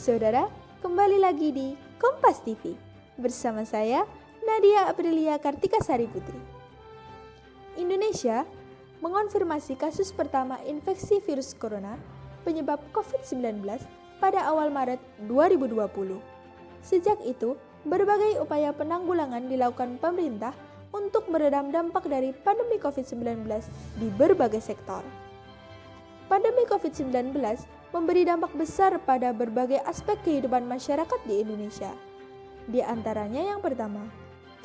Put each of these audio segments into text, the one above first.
Saudara, kembali lagi di Kompas TV. Bersama saya, Nadia Aprilia Kartika Sari Putri. Indonesia mengonfirmasi kasus pertama infeksi virus corona penyebab COVID-19 pada awal Maret 2020. Sejak itu, berbagai upaya penanggulangan dilakukan pemerintah untuk meredam dampak dari pandemi COVID-19 di berbagai sektor. Pandemi COVID-19 memberi dampak besar pada berbagai aspek kehidupan masyarakat di Indonesia. Di antaranya yang pertama,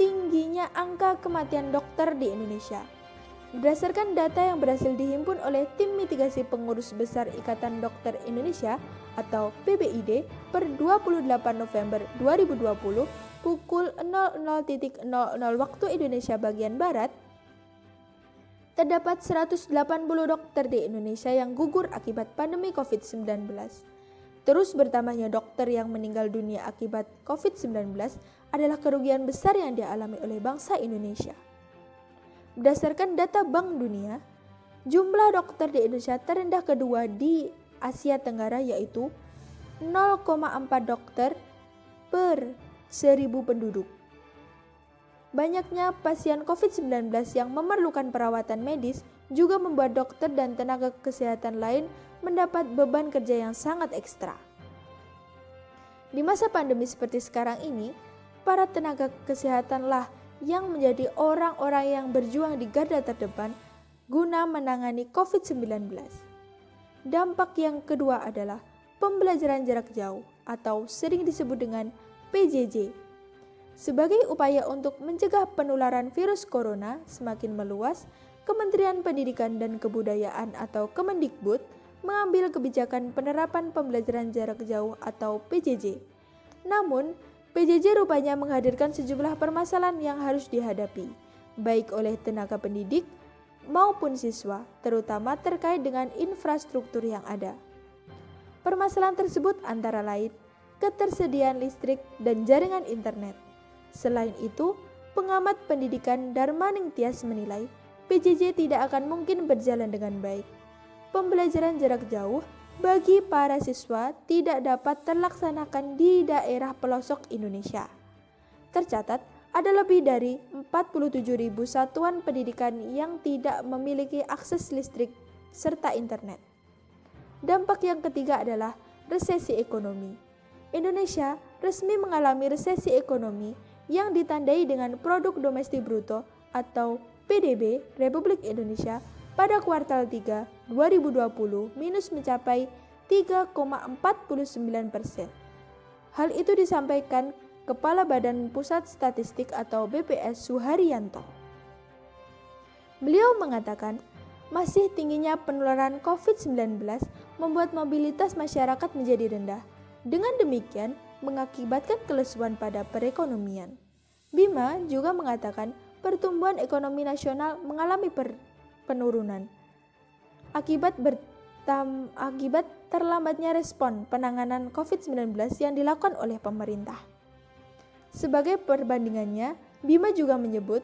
tingginya angka kematian dokter di Indonesia. Berdasarkan data yang berhasil dihimpun oleh Tim Mitigasi Pengurus Besar Ikatan Dokter Indonesia atau PBID per 28 November 2020 pukul 00.00 waktu Indonesia bagian Barat, terdapat 180 dokter di Indonesia yang gugur akibat pandemi COVID-19. Terus bertambahnya dokter yang meninggal dunia akibat COVID-19 adalah kerugian besar yang dialami oleh bangsa Indonesia. Berdasarkan data Bank Dunia, jumlah dokter di Indonesia terendah kedua di Asia Tenggara yaitu 0,4 dokter per 1.000 penduduk. Banyaknya pasien COVID-19 yang memerlukan perawatan medis juga membuat dokter dan tenaga kesehatan lain mendapat beban kerja yang sangat ekstra. Di masa pandemi seperti sekarang ini, para tenaga kesehatanlah yang menjadi orang-orang yang berjuang di garda terdepan guna menangani COVID-19. Dampak yang kedua adalah pembelajaran jarak jauh atau sering disebut dengan PJJ. Sebagai upaya untuk mencegah penularan virus corona semakin meluas, Kementerian Pendidikan dan Kebudayaan atau Kemendikbud mengambil kebijakan penerapan pembelajaran jarak jauh atau PJJ. Namun, PJJ rupanya menghadirkan sejumlah permasalahan yang harus dihadapi, baik oleh tenaga pendidik maupun siswa, terutama terkait dengan infrastruktur yang ada. Permasalahan tersebut antara lain ketersediaan listrik dan jaringan internet. Selain itu, pengamat pendidikan Darmaning Tias menilai PJJ tidak akan mungkin berjalan dengan baik. Pembelajaran jarak jauh bagi para siswa tidak dapat terlaksanakan di daerah pelosok Indonesia. Tercatat ada lebih dari 47.000 satuan pendidikan yang tidak memiliki akses listrik serta internet. Dampak yang ketiga adalah resesi ekonomi. Indonesia resmi mengalami resesi ekonomi yang ditandai dengan produk domestik bruto atau PDB Republik Indonesia pada kuartal 3 2020 minus mencapai 3,49%. Hal itu disampaikan Kepala Badan Pusat Statistik atau BPS Suharyanto. Beliau mengatakan, masih tingginya penularan COVID-19 membuat mobilitas masyarakat menjadi rendah. Dengan demikian, mengakibatkan kelesuan pada perekonomian. Bima juga mengatakan pertumbuhan ekonomi nasional mengalami penurunan akibat terlambatnya respon penanganan COVID-19 yang dilakukan oleh pemerintah. Sebagai perbandingannya, Bima juga menyebut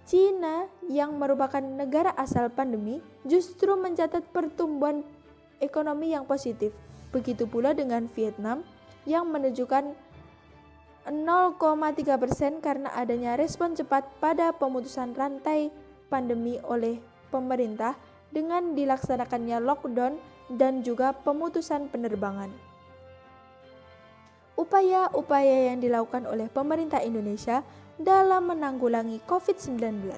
Cina yang merupakan negara asal pandemi justru mencatat pertumbuhan ekonomi yang positif. Begitu pula dengan Vietnam yang menunjukkan 0,3% karena adanya respon cepat pada pemutusan rantai pandemi oleh pemerintah dengan dilaksanakannya lockdown dan juga pemutusan penerbangan. Upaya-upaya yang dilakukan oleh pemerintah Indonesia dalam menanggulangi COVID-19.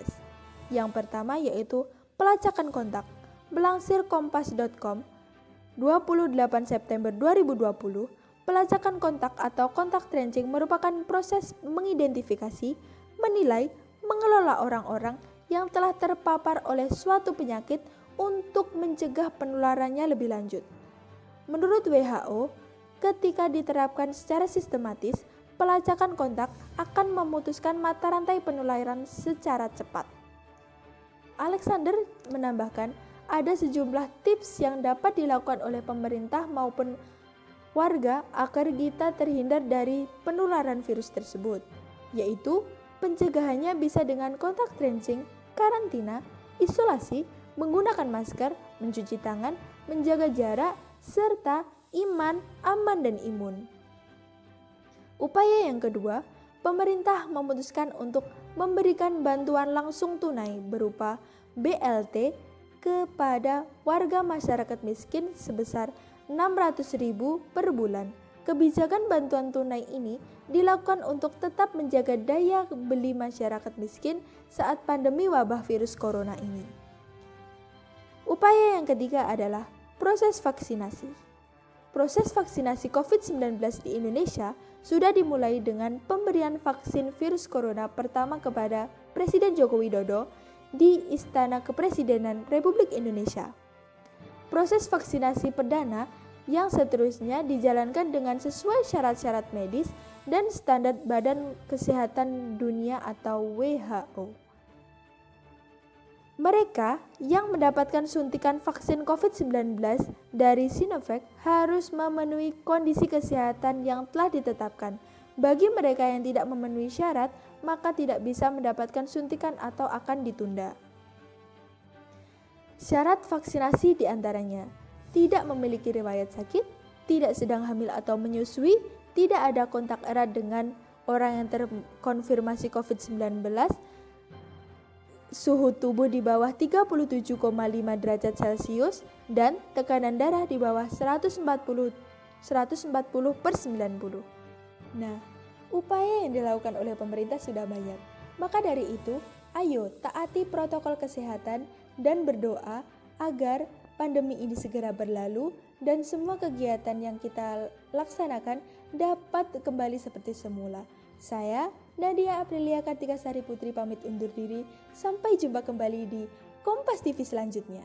Yang pertama yaitu pelacakan kontak. Melansir kompas.com 28 September 2020, pelacakan kontak atau kontak tracing merupakan proses mengidentifikasi, menilai, mengelola orang-orang yang telah terpapar oleh suatu penyakit untuk mencegah penularannya lebih lanjut. Menurut WHO, ketika diterapkan secara sistematis, pelacakan kontak akan memutuskan mata rantai penularan secara cepat. Alexander menambahkan, ada sejumlah tips yang dapat dilakukan oleh pemerintah maupun warga agar kita terhindar dari penularan virus tersebut, yaitu pencegahannya bisa dengan kontak tracing, karantina, isolasi, menggunakan masker, mencuci tangan, menjaga jarak, serta iman, aman, dan imun. Upaya yang kedua, pemerintah memutuskan untuk memberikan bantuan langsung tunai berupa BLT kepada warga masyarakat miskin sebesar 600.000 per bulan. Kebijakan bantuan tunai ini dilakukan untuk tetap menjaga daya beli masyarakat miskin saat pandemi wabah virus corona ini. Upaya yang ketiga adalah proses vaksinasi. Proses vaksinasi COVID-19 di Indonesia sudah dimulai dengan pemberian vaksin virus corona pertama kepada Presiden Joko Widodo di Istana Kepresidenan Republik Indonesia. Proses vaksinasi perdana yang seterusnya dijalankan dengan sesuai syarat-syarat medis dan standar Badan Kesehatan Dunia atau WHO. Mereka yang mendapatkan suntikan vaksin COVID-19 dari Sinovac harus memenuhi kondisi kesehatan yang telah ditetapkan. Bagi mereka yang tidak memenuhi syarat, maka tidak bisa mendapatkan suntikan atau akan ditunda. Syarat vaksinasi diantaranya tidak memiliki riwayat sakit, tidak sedang hamil atau menyusui, tidak ada kontak erat dengan orang yang terkonfirmasi COVID-19, suhu tubuh di bawah 37,5 derajat Celcius, dan tekanan darah di bawah 140 per 90. Nah, upaya yang dilakukan oleh pemerintah sudah banyak. Maka dari itu, ayo taati protokol kesehatan dan berdoa agar pandemi ini segera berlalu dan semua kegiatan yang kita laksanakan dapat kembali seperti semula. Saya, Nadia Aprilia Kartika Sari Putri pamit undur diri. Sampai jumpa kembali di Kompas TV selanjutnya.